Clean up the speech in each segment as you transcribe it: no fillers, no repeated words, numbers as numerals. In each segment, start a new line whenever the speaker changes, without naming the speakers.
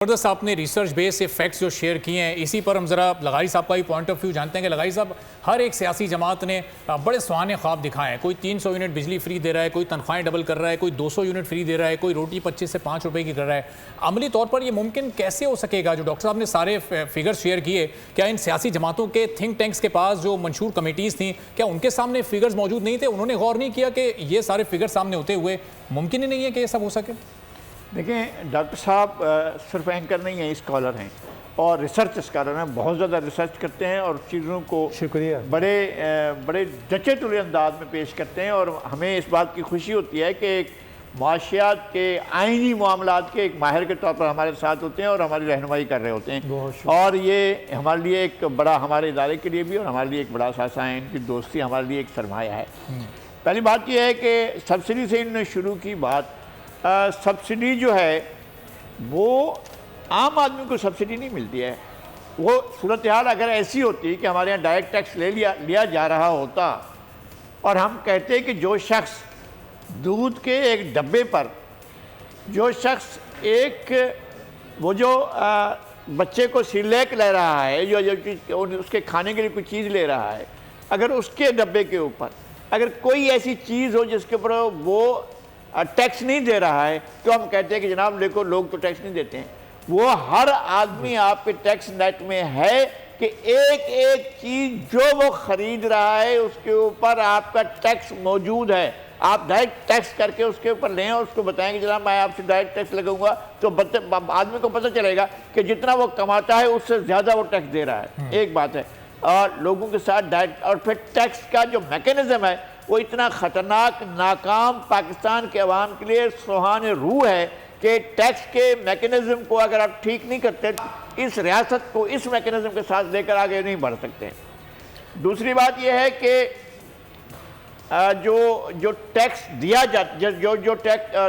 زبردست آپ نے ریسرچ بیس سے فیکٹس جو شیئر کیے ہیں، اسی پر ہم ذرا لغاری صاحب کا بھی پوائنٹ آف ویو جانتے ہیں کہ لغاری صاحب ہر ایک سیاسی جماعت نے بڑے سہانے خواب دکھائے ہیں. کوئی 300 یونٹ بجلی فری دے رہا ہے، کوئی تنخواہیں ڈبل کر رہا ہے، کوئی 200 یونٹ فری دے رہا ہے، کوئی روٹی 25 سے 5 روپے کی کر رہا ہے. عملی طور پر یہ ممکن کیسے ہو سکے گا؟ جو ڈاکٹر صاحب نے سارے فگرز شیئر کیے، کیا ان سیاسی جماعتوں کے تھنک ٹینکس کے پاس جو منشور کمیٹیز تھیں، کیا ان کے سامنے فگرز موجود نہیں تھے؟ انہوں نے غور نہیں کیا کہ یہ سارے فگر سامنے ہوتے ہوئے ممکن ہی نہیں ہے کہ یہ سب ہو سکے؟
دیکھیں ڈاکٹر صاحب صرف اینکر نہیں ہیں، اسکالر ہیں اور ریسرچ اسکالر ہیں، بہت زیادہ ریسرچ کرتے ہیں اور چیزوں کو
شکریہ
بڑے ڈچے ٹلے انداز میں پیش کرتے ہیں. اور ہمیں اس بات کی خوشی ہوتی ہے کہ ایک معاشیات کے آئینی معاملات کے ایک ماہر کے طور پر ہمارے ساتھ ہوتے ہیں اور ہماری رہنمائی کر رہے ہوتے ہیں. اور یہ ہمارے لیے ایک بڑا، ہمارے ادارے کے لیے بھی اور ہمارے لیے ایک بڑا اثاثہ ہے. ان کی دوستی ہمارے لیے ایک سرمایہ ہے. پہلی بات یہ ہے کہ سبسڈی سے انہوں نے شروع کی بات. سبسڈی جو ہے وہ عام آدمی کو سبسڈی نہیں ملتی ہے. وہ صورتحال اگر ایسی ہوتی کہ ہمارے یہاں ڈائریکٹ ٹیکس لیا جا رہا ہوتا اور ہم کہتے کہ جو شخص دودھ کے ایک ڈبے پر، جو شخص وہ جو بچے کو سیریلیک لے رہا ہے، جو اس کے کھانے کے لیے کوئی چیز لے رہا ہے، اگر اس کے ڈبے کے اوپر اگر کوئی ایسی چیز ہو جس کے اوپر وہ ٹیکس نہیں دے رہا ہے، تو ہم کہتے ہیں کہ جناب دیکھو لوگ تو ٹیکس نہیں دیتے ہیں. وہ ہر آدمی آپ کے ٹیکس نیٹ میں ہے کہ ایک ایک چیز جو وہ خرید رہا ہے اس کے اوپر آپ کا ٹیکس موجود ہے. آپ ڈائریکٹ ٹیکس کر کے اس کے اوپر لیں اور اس کو بتائیں کہ جناب میں آپ سے ڈائریکٹ ٹیکس لگاؤں گا، تو آدمی کو پتہ چلے گا کہ جتنا وہ کماتا ہے اس سے زیادہ وہ ٹیکس دے رہا ہے. ایک بات ہے. اور لوگوں کے ساتھ ڈائریکٹ، اور پھر ٹیکس کا جو میکینزم ہے وہ اتنا خطرناک، ناکام پاکستان کے عوام کے لیے سوہان روح ہے کہ ٹیکس کے میکینزم کو اگر آپ ٹھیک نہیں کرتے، اس ریاست کو اس میکینزم کے ساتھ لے کر آگے نہیں بڑھ سکتے. دوسری بات یہ ہے کہ جو ٹیکس دیا جاتا، جو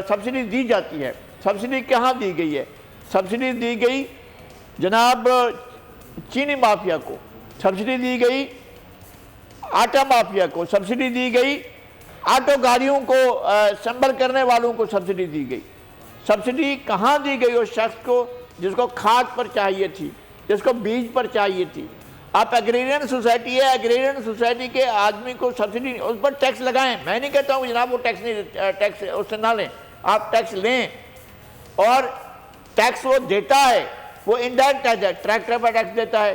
سبسڈی دی جاتی ہے، سبسڈی کہاں دی گئی ہے؟ سبسڈی دی گئی جناب چینی مافیا کو، سبسڈی دی گئی آٹا مافیا کو، سبسڈی دی گئی آٹو گاڑیوں کو اسمبل کرنے والوں کو، سبسڈی دی گئی. سبسڈی کہاں دی گئی؟ اس شخص کو جس کو کھاد پر چاہیے تھی، جس کو بیج پر چاہیے تھی. آپ ایگریرین سوسائٹی ہے، ایگریرین سوسائٹی کے آدمی کو سبسڈی اس پر ٹیکس لگائیں. میں نہیں کہتا ہوں جناب وہ ٹیکس اس سے نہ لیں، آپ ٹیکس لیں. اور ٹیکس وہ دیتا ہے، وہ انڈائریکٹ ٹیکس ہے. ٹریکٹر پر ٹیکس دیتا ہے،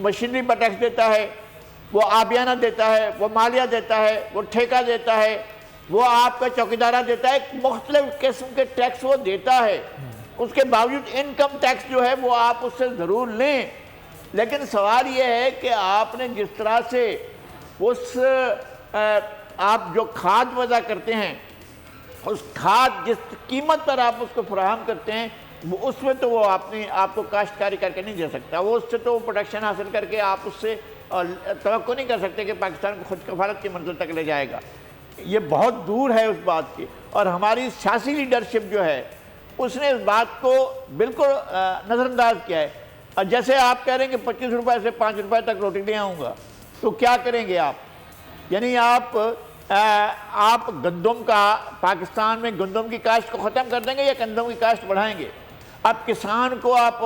مشینری پر ٹیکس دیتا ہے، وہ آبیانہ دیتا ہے، وہ مالیہ دیتا ہے، وہ ٹھیکہ دیتا ہے، وہ آپ کا چوکیدارہ دیتا ہے. مختلف قسم کے ٹیکس وہ دیتا ہے. اس کے باوجود انکم ٹیکس جو ہے وہ آپ اس سے ضرور لیں. لیکن سوال یہ ہے کہ آپ نے جس طرح سے آپ جو کھاد وضع کرتے ہیں، اس کھاد جس قیمت پر آپ اس کو فراہم کرتے ہیں، اس میں تو وہ آپ کو کاشتکاری کر کے نہیں دے سکتا. وہ اس سے تو پروڈکشن حاصل کر کے آپ اس سے توقع نہیں کر سکتے کہ پاکستان کو خود کفالت کی منزل تک لے جائے گا. یہ بہت دور ہے اس بات کی. اور ہماری سیاسی لیڈرشپ جو ہے اس نے اس بات کو بالکل نظر انداز کیا ہے. اور جیسے آپ کہہ رہے ہیں کہ 25 روپے سے 5 روپے تک روٹی لے آؤں گا، تو کیا کریں گے آپ؟ یعنی آپ گندم کا، پاکستان میں گندم کی کاشت کو ختم کر دیں گے یا گندم کی کاشت بڑھائیں گے؟ آپ کسان کو آپ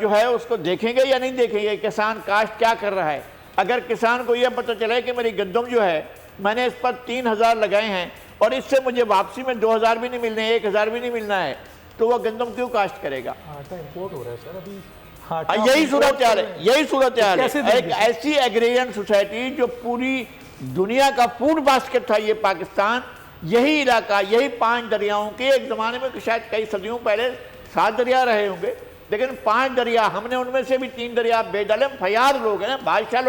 جو ہے اس کو دیکھیں گے یا نہیں دیکھیں گے؟ کسان کاشت کیا کر رہا ہے؟ اگر کسان کو یہ پتہ چلے کہ میری گندم جو ہے میں نے اس پر 3000 لگائے ہیں اور اس سے مجھے واپسی میں 2000 بھی نہیں ملنے، 1000 بھی نہیں ملنا ہے، تو وہ گندم کیوں کاشت کرے گا؟
آٹا امپورٹ ہو رہا ہے سر ابھی.
یہی صورتحال ہے، یہی صورتحال ہے. ایک ایسی ایگریرین سوسائٹی جو پوری دنیا کا فوڈ باسکٹ تھا یہ پاکستان، یہی علاقہ، یہی 5 دریاؤں کے ایک زمانے میں شاید کئی صدیوں پہلے 7 دریا رہے ہوں گے، لیکن 5 دریا، ہم نے ان میں سے بھی 3 دریا بے ڈالے. ہم فیاض لوگ ہیں، بادشاہ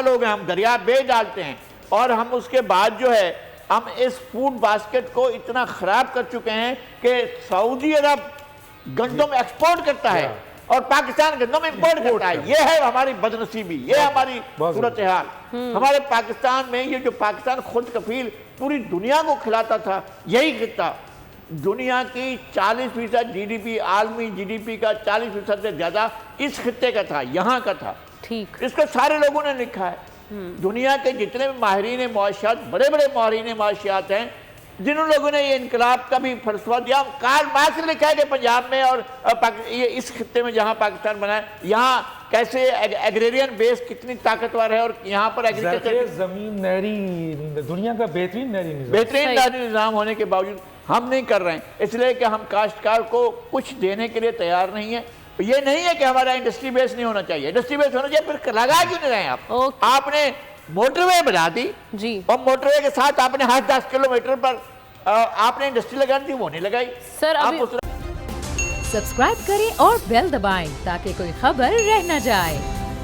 لوگ ہیں، ہم دریا بے ڈالتے ہیں. اور ہم اس کے بعد جو ہے ہم اس فوڈ باسکٹ کو اتنا خراب کر چکے ہیں کہ سعودی عرب گندم ایکسپورٹ کرتا ہے اور پاکستان گندم امپورٹ کرتا ہے. یہ ہے ہماری بدنصیبی، یہ ہماری صورتحال. ہمارے پاکستان میں یہ جو پاکستان خود کفیل پوری دنیا کو کھلاتا تھا، یہی خطہ دنیا کی 40% جی ڈی پی، عالمی جی ڈی پی کا 40% سے زیادہ اس خطے کا تھا، یہاں کا تھا. اس کو سارے لوگوں نے لکھا ہے. دنیا کے جتنے بھی ماہرین معاشیات، بڑے بڑے ماہرین معاشیات ہیں، جنہوں لوگوں نے یہ انقلاب کا بھی فلسفہ دیا، کارل مارکس نے لکھا ہے کہ پنجاب میں اور یہ اس خطے میں جہاں پاکستان بنا ہے، یہاں کیسے ایگریرین بیس کتنی طاقتور ہے، اور یہاں پر ایگریکلچر
زمین نہری دنیا کا بہترین نہری نظام،
بہترین نہری نظام ہونے کے باوجود ہم نہیں کر رہے ہیں، اس لیے کہ ہم کاشتکار کو کچھ دینے کے لیے تیار نہیں ہیں۔ یہ نہیں ہے کہ ہمارا انڈسٹری بیس نہیں ہونا چاہیے، انڈسٹری بیس ہونا چاہیے، پھر لگا کیوں نہیں رہے ہیں آپ؟ آپ نے موٹر وے بنا دی
جی،
اور موٹر وے کے ساتھ آپ نے 10 کلومیٹر پر آپ نے انڈسٹری لگانی تھی، وہ نہیں لگائی۔
سر ابھی
سبسکرائب کریں اور بیل دبائیں تاکہ کوئی خبر رہ نہ جائے۔